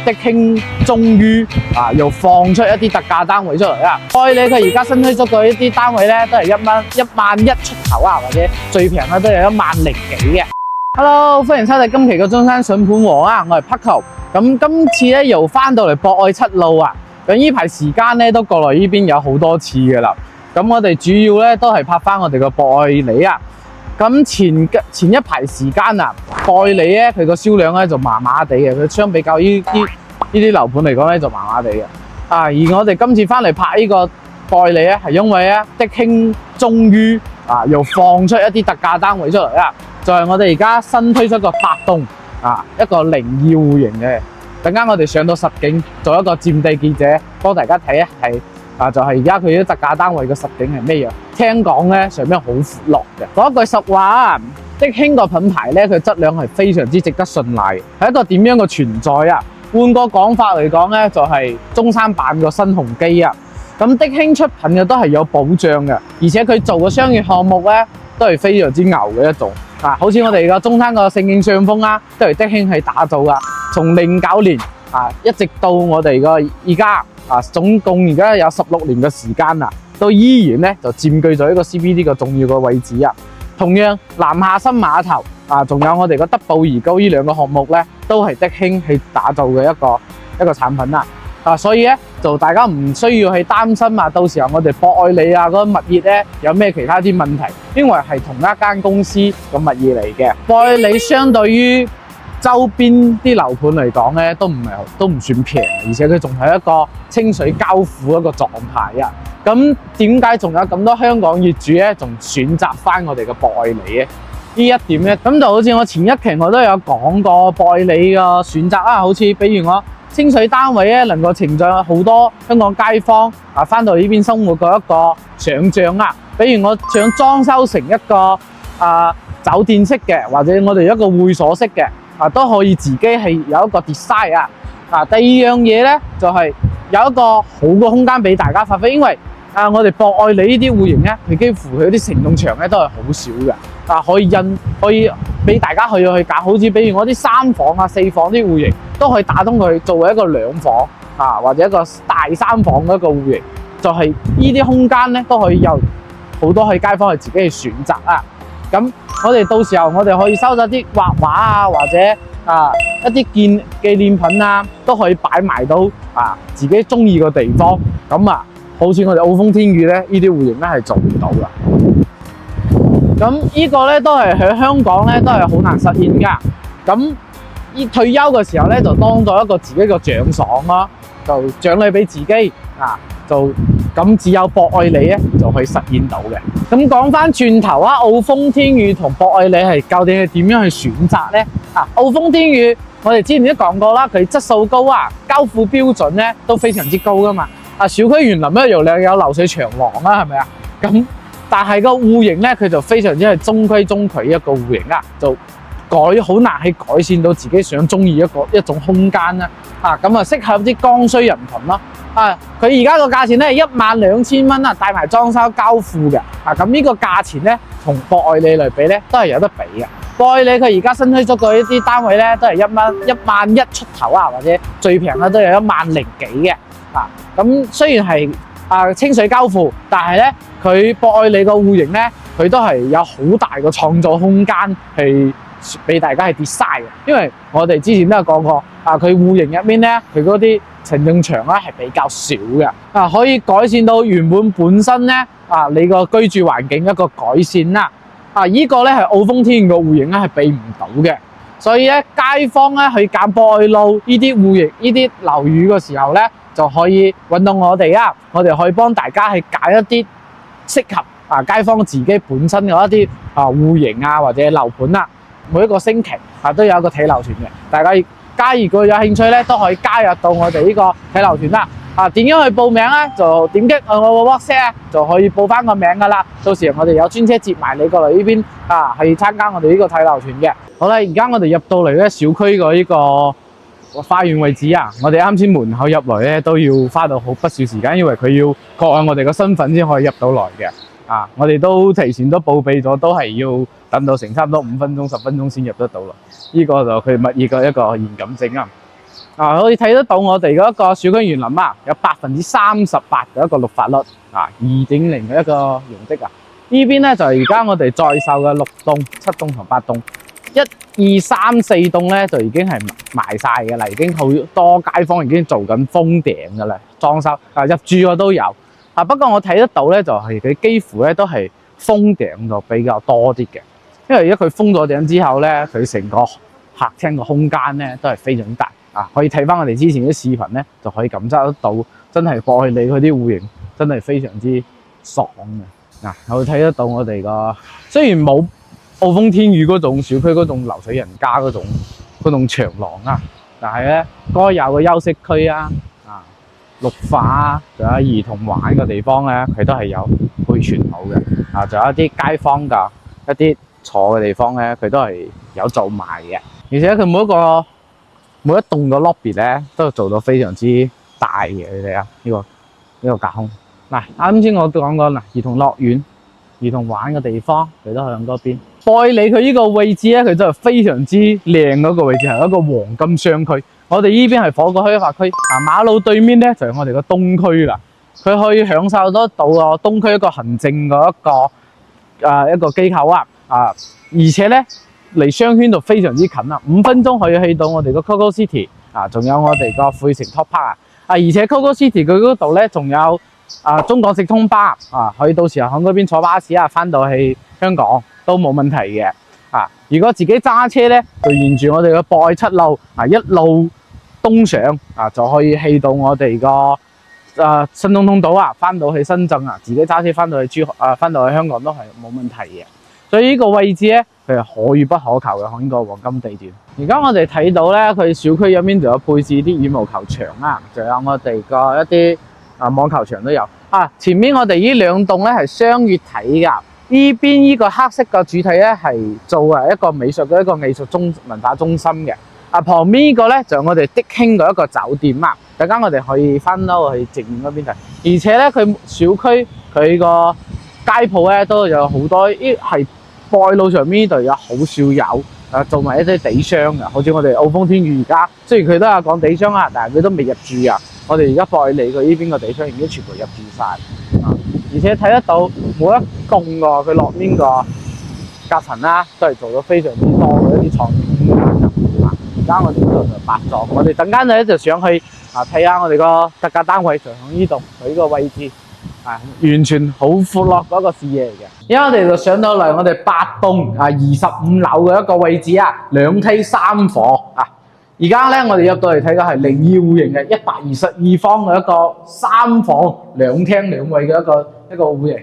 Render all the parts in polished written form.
的興終於又放出一啲特價單位出嚟啦。愛理佢而家新推出嘅一啲單位咧，都係11000出頭啊，或者最平咧都有10000零幾嘅。Hello， 歡迎收睇今期嘅中山筍盤王啊，我係 Paco。咁今次咧又翻到嚟博愛七路啊。咁呢排時間咧都過來呢邊有好多次嘅啦。咁我哋主要咧都係拍翻我哋個博愛里啊。咁前一排時間啊，博愛里咧佢個銷量咧就麻麻地嘅，佢相比較呢啲樓盤嚟講咧就麻麻地嘅。而我哋今次翻嚟拍呢個博愛里咧，係因為咧的興終於又放出一啲特價單位出嚟啦，就係我哋而家新推出個8棟一個靈異戶型嘅。等間我哋上到實景做一個佔地記者，幫大家睇一睇就係而家佢啲特價單位嘅實景係咩樣。聽講咧上面好闊落嘅。講一句實話啊，的興個品牌咧，佢質量係非常之值得信賴，係一個點樣嘅存在啊？換個講法嚟講咧，就係中山版個新鴻基啊。咁的興出品嘅都係有保障嘅，而且佢做嘅商業項目咧都係非常之牛嘅一種。好似我哋個中山個盛景上風啦，都係的興係打造噶。從09年一直到我哋個而家總共而家有16年嘅時間啦，都依然咧就佔據咗一個 CBD 嘅重要嘅位置啊。同樣南下新碼頭仲有我哋個德寶怡高呢兩個項目咧，都係的興去打造嘅一個產品啦。所以咧就大家唔需要去擔心到時候我哋博愛里嗰個物業咧有咩其他啲問題，因為係同一間公司個物業嚟嘅。博愛里相對於周邊啲樓盤嚟講咧，都唔算平，而且佢仲係一個清水交付一個狀態啊。咁點解仲有咁多香港業主咧，仲選擇翻我哋嘅博愛里咧？呢一點咧，咁就好似我前一期我都有講過博愛里嘅選擇好似比如我清水單位咧，能夠承載好多香港街坊翻到呢邊生活嘅一個想像啊。比如我想裝修成一個酒店式嘅，或者我哋一個會所式嘅。都可以自己係有一個 design 第二樣嘢咧，就係有一個好嘅空間俾大家發揮，因為我哋博愛里呢啲戶型咧，佢幾乎佢啲承重牆咧都係好少嘅，可以俾大家去搞，好似比如我啲3房4房啲戶型，都可以打通佢作為一個2房或者一個大3房嘅一個戶型，就係呢啲空間咧都可以有好多去街坊去自己去選擇啊。咁我哋到時候我哋可以收咗啲畫畫或者一啲紀念品都可以擺埋到自己中意嘅地方。咁好似我哋澳豐天宇咧，呢啲戶型咧係做唔到噶。咁呢個咧都係喺香港咧都係好難實現噶。咁退休嘅時候咧，就當咗一個自己嘅獎賞咯，就獎勵俾自己咁只有博愛里咧就可以實現到嘅。咁講翻轉頭澳豐天宇同博愛里係究竟係點樣去選擇咧？澳豐天宇我哋之前都講過啦，佢質素高交付標準咧都非常之高噶嘛。小區園林咧又有流水長廊啦，係咪啊？咁但係個戶型咧，佢就非常之係中規中矩一個戶型就好難去改善到自己想中意一種空間啦。咁適合啲剛需人群咯。佢而家個價錢咧係12000蚊帶埋裝修交付嘅。咁呢個價錢咧，同博愛里嚟比咧，都係有得比嘅。博愛里佢而家新推出嘅一啲單位咧，都係11000出頭或者最平咧都有10000零幾嘅。咁雖然係清水交付，但係咧佢博愛里個戶型咧，佢都係有好大個創造空間去俾大家去 design 嘅。因為我哋之前都有講過，佢戶型入面咧，佢嗰啲承重牆咧係比較少嘅，可以改善到原本身咧你個居住環境一個改善啦。呢個咧係澳豐天宇個戶型咧係比唔到嘅，所以咧街坊咧去揀博愛路呢啲戶型呢啲樓宇嘅時候咧，就可以揾到我哋我哋可以幫大家去揀一啲適合街坊自己本身嘅一啲戶型或者樓盤啦。每一個星期都有一個睇樓團嘅，大家如果有興趣咧，都可以加入到我哋呢個睇樓團啦。點樣去報名咧？就點擊我個 WhatsApp 就可以報翻個名噶啦。到時我哋有專車接埋你過嚟呢邊去參加我哋呢個睇樓團嘅。好啦，而家我哋入到嚟咧小區個呢個花園位置我哋啱先門口入嚟咧都要花到好不少時間，因為佢要確認我哋個身份先可以入到來嘅。我哋都提前都報備咗，都係要等到成差唔多5分鐘、10分鐘先入得到啦。呢個就佢物業嘅一個嚴謹性可以睇得到我哋嗰個小區園林啊，有38%嘅一個綠化率啊，2.0嘅一個容積啊。呢邊咧就係而家我哋在售嘅6棟、7棟同8棟，1、2、3、4棟咧就已經係賣晒嘅啦，已經好多街坊已經做緊封頂嘅啦，裝修啊入住嘅都有啊。不過我睇得到咧，就係佢幾乎咧都係封頂就比較多啲嘅，因為如果佢封咗頂之後咧，佢成個客廳嘅空間咧都係非常之大啊。可以睇翻我哋之前啲視頻咧，就可以感受得到，真係過去你嗰啲戶型真係非常之爽嘅。嗱，我睇得到我哋個雖然冇澳豐天宇嗰種小區嗰種流水人家嗰種長廊啊，但係咧該有嘅休息區啊、綠化啊，仲有兒童玩嘅地方咧，佢都係有配全好嘅啊。仲有一啲街坊嘅一啲坐嘅地方咧，佢都係有做埋嘅。而且佢每一棟嘅 lobby 咧，都做到非常之大嘅。你睇下呢個架空。嗱，啱先我都講過啦，兒童樂園、兒童玩嘅地方，佢都喺嗰邊。代理佢呢個位置咧，佢真係非常之靚嗰個位置，係一個黃金商區。我哋呢邊係火過開發區，馬路對面咧就係我哋個東區啦。佢可以享受得到東區一個行政嘅一個機構啊，而且咧離商圈度非常之近啊，5分鐘可以去到我哋個 Coco City 啊，仲有我哋個灰城 Top Park 而且 Coco City 佢嗰度咧仲有中港直通巴可以到時候喺嗰邊坐巴士翻到去香港都冇問題嘅如果自己揸車咧，就沿住我哋嘅博愛7路一路東上就可以去到我哋個新東通島翻到去深圳自己揸車翻到去翻到去香港都係冇問題嘅。所以呢個位置咧，佢係可遇不可求嘅，喺呢個黃金地段。而家我哋睇到咧，佢小區入面仲有配置啲羽毛球場仲有我哋個一啲網球場都有前面我哋呢兩棟咧係雙月體噶，呢邊呢個黑色嘅主體咧係做一個美術嘅一個藝術文化中心嘅。旁邊呢個咧就係我哋的興嘅一個酒店陣間我哋可以翻到去直面嗰邊睇。而且咧佢小區佢個街鋪咧都有好多，係博愛路上面呢度有好少有做埋一啲地商嘅，好似我哋澳豐天宇而家雖然佢都有講地商但係佢都未入住我哋而家博愛嚟佢呢邊個地商已經全部入住晒而且睇得到每一棟佢落面個隔層都係做咗非常之多嘅一啲創意空間而家我哋呢度就8座，我哋陣間咧就上去睇下我哋個特價單位就喺呢度，佢呢個位置完全好闊落嗰個視野嚟嘅。而家我哋就上到嚟我哋8棟25樓嘅一個位置2梯3房而家咧我哋入到嚟睇嘅係靈異戶型嘅122方嘅一個3房2廳2衛嘅一個戶型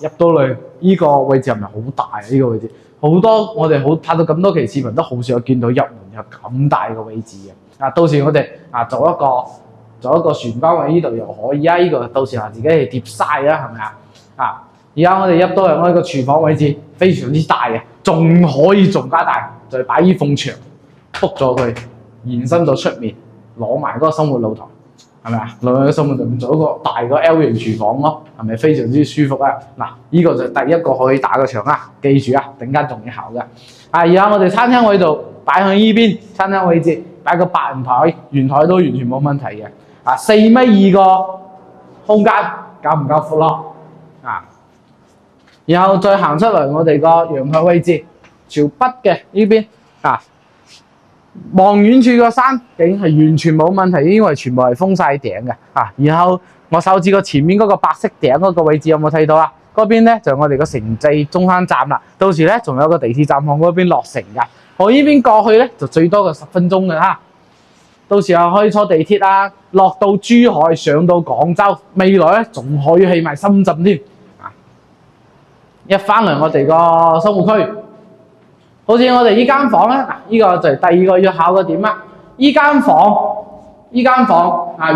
入到嚟呢個位置係咪好大呢個位置？好多我哋拍到咁多期視頻都好少有見到入門有咁大嘅位置嘅到時我哋做一個玄關位呢度又可以呢個到時候自己係疊晒係咪而家我哋入到嚟我哋個廚房位置非常之大嘅，仲可以仲加大，就係擺呢埲牆篤咗佢，延伸到出面攞埋嗰個生活露台，係咪攞埋個生活露台做一個大個 L 型廚房咯，係咪非常之舒服呢個就係第一個可以打嘅牆記住陣間仲要考嘅而家我哋餐廳位度擺喺呢邊，餐廳位置擺個8人台，圓台都完全冇問題嘅4.2米個空間夠唔夠闊咯然後再行出嚟我哋個陽台位置朝北嘅呢邊望遠處個山景係完全冇問題，因為全部係封晒頂嘅然後我手指個前面嗰個白色頂嗰個位置有冇睇到嗰邊咧就係我哋個城際中山站啦，到時咧仲有個地鐵站往嗰邊落成㗎。我呢邊過去咧就最多個10分鐘嘅到時候可以坐地鐵落到珠海上到廣州，未來咧仲可以去埋深圳添一翻嚟我哋個生活區，好似我哋呢間房咧，呢個就係第2個要考嘅點呢間房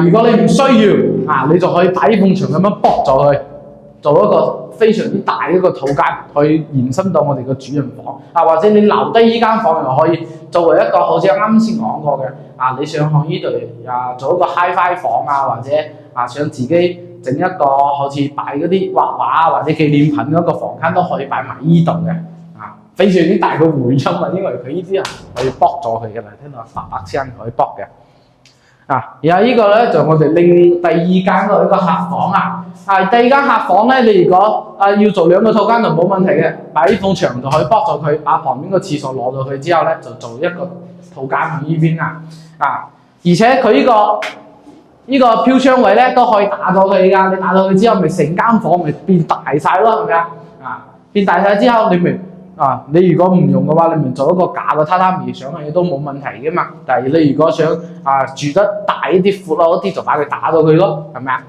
如果你唔需要你就可以擺呢埲牆咁樣駁咗佢，做一個非常之大嘅一個套間，去延伸到我哋個主人房或者你留低呢間房又可以作為一個好似啱先講過嘅你想喺呢度做一個 HiFi 房或者想自己整一個好似擺嗰啲畫畫或者紀念品嗰個房間都可以擺埋呢度嘅非常之大嘅回音因為佢呢啲係可以駁咗佢嘅啦，聽到白聲可以駁嘅然後呢個咧就我哋第二間嘅一個客房啊。第二間客房咧，你如果要做2個套間就冇問題嘅，擺呢埲牆就可以剝咗佢，把旁邊個廁所攞咗佢之後咧，就做一個套間喺呢邊啊。而且佢呢個飄窗位咧都可以打咗佢㗎，你打咗佢之後，咪成間房咪變大晒咯，係咪啊？變大晒之後，你如果唔用嘅話，你咪做一個假嘅榻榻米上去都冇問題嘅嘛。但係你如果想住得大一啲、闊咯啲，就把佢打咗佢咯，係咪啊？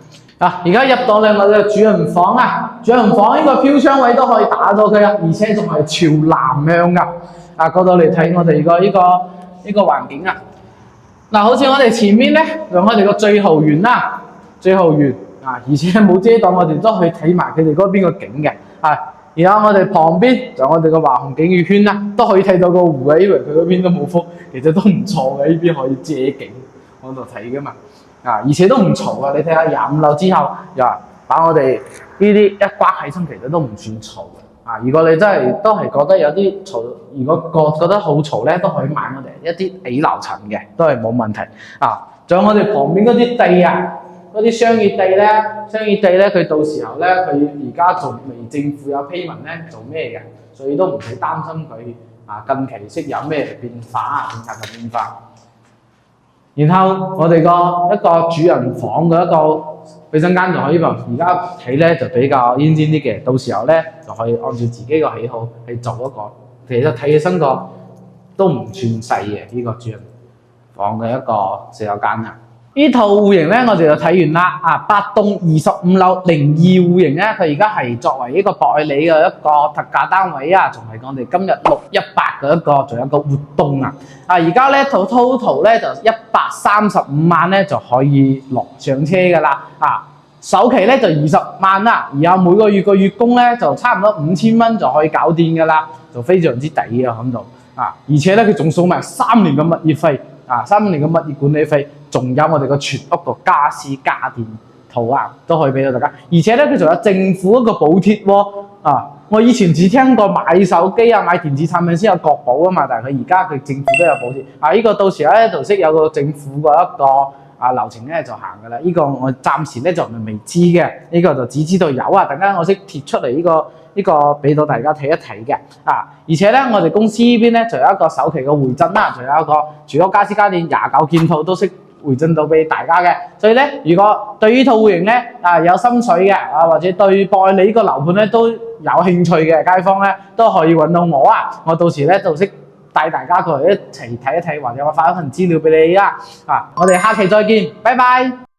而家入到嚟我嘅主人房啊，主人房呢個飄窗位都可以打咗佢啊，而且仲係朝南向㗎。過到嚟睇我哋呢個環境啊。好似我哋前面咧，用我哋個醉豪園啦，醉豪園而且冇遮擋，我哋都可以睇埋佢哋嗰邊個景嘅。然後我哋旁邊就我哋個華雄景悅圈啦，都可以睇到個湖嘅，因為佢嗰邊都冇風，其實都唔錯嘅，呢邊可以借景嗰度睇噶嘛。而且都唔嘈啊！你睇下25樓之後，把我哋呢啲一刮起身，其實都唔算嘈嘅。如果你真係都係覺得有啲嘈，如果覺得好嘈咧，都可以買我哋一啲矮樓層嘅，都係冇問題。仲有我哋旁邊嗰啲地啊，嗰啲商業地咧，佢到時候咧，佢而家仲未政府有批文咧做咩嘅，所以都唔使擔心佢近期識有咩變化政策嘅變化。然後我哋一個主人房嘅一個衛生間就可以喎，而家睇咧就比較煙尖啲嘅，到時候咧就可以按照自己嘅喜好去做一個，其實睇起身都唔算細嘅呢個主人房嘅一個洗手間啊。呢套戶型咧，我哋就睇完啦。8棟25樓02戶型咧，佢而家係作為一個博愛里嘅一個特價單位啊，仲係我哋今日618嘅仲有一個活動啊。而家咧 total 咧就135萬咧就可以落上車噶啦。首期咧就20萬啦，然後每個月個月供咧就差唔多5000蚊就可以搞掂噶啦，就非常之抵啊喺度。而且咧佢仲送埋3年嘅物業費，3年嘅物業管理費。仲有我哋個全屋個家私家電套都可以俾到大家，而且咧佢仲有政府一個補貼喎。我以前只聽過買手機買電子產品先有國保嘛，但係佢而家政府都有補貼。呢個到時咧就識有個政府嘅一個流程咧就行㗎啦。呢個我暫時咧就未知嘅，呢個就只知道有等間我識貼出嚟呢個俾到大家睇一睇嘅。而且咧我哋公司呢邊咧就有一個首期嘅回贈啦，仲有一個全屋家私家電29件套都識回贈到俾大家嘅，所以咧，如果對呢套戶型咧有心水嘅或者對博愛里呢個樓盤咧都有興趣嘅街坊咧，都可以揾到我我到時咧就識帶大家過嚟一齊睇一睇，或者我發一份資料俾你我哋下期再見，拜拜。